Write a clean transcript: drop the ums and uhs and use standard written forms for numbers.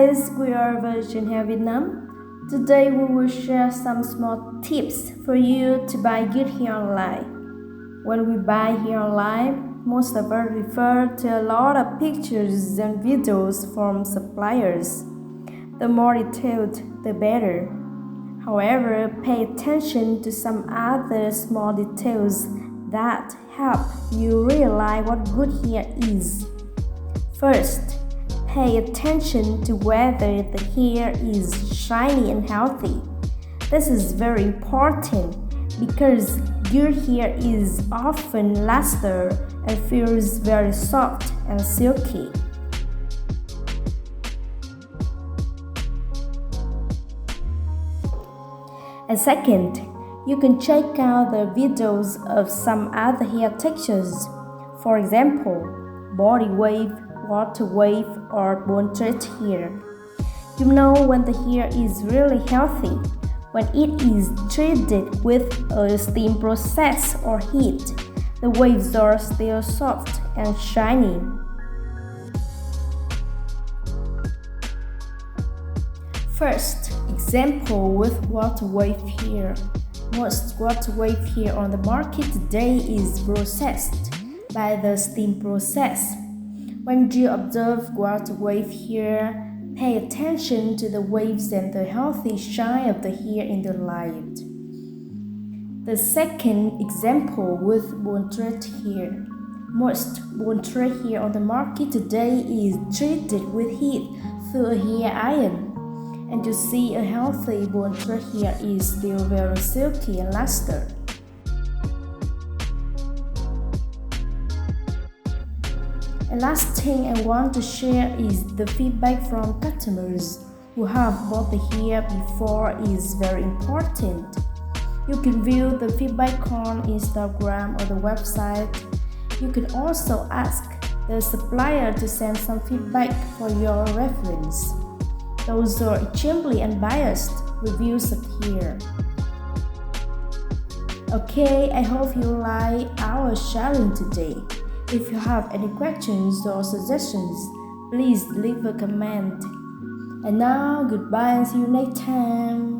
guys, we are Virgin Hair Vietnam. Today we will share some small tips for you to buy good hair online. When we buy hair online, most of us refer to a lot of pictures and videos from suppliers. The more detailed, the better. However, pay attention to some other small details that help you realize what good hair is. First, pay attention to whether the hair is shiny and healthy. This is very important because good hair is often luster and feels very soft and silky. And second, you can check out the videos of some other hair textures. For example, body wave, water wave, or bone-straight hair. You know when the hair is really healthy, when it is treated with a steam process or heat. The waves are still soft and shiny. First, example with water wave hair. Most water wave hair on the market today is processed by the steam process. When you observe water wave hair, pay attention to the waves and the healthy shine of the hair in the light. The second example with bone-straight hair. Most bone-straight hair on the market today is treated with heat through a hair iron. And you see a healthy bone-straight hair is still very silky and luster. And last thing I want to share is the feedback from customers who have bought the hair before is very important. You can view the feedback on Instagram or the website. You can also ask the supplier to send some feedback for your reference. Those are extremely unbiased reviews of hair. Okay, I hope you like our sharing today. If you have any questions or suggestions, please leave a comment. And now, goodbye and see you next time.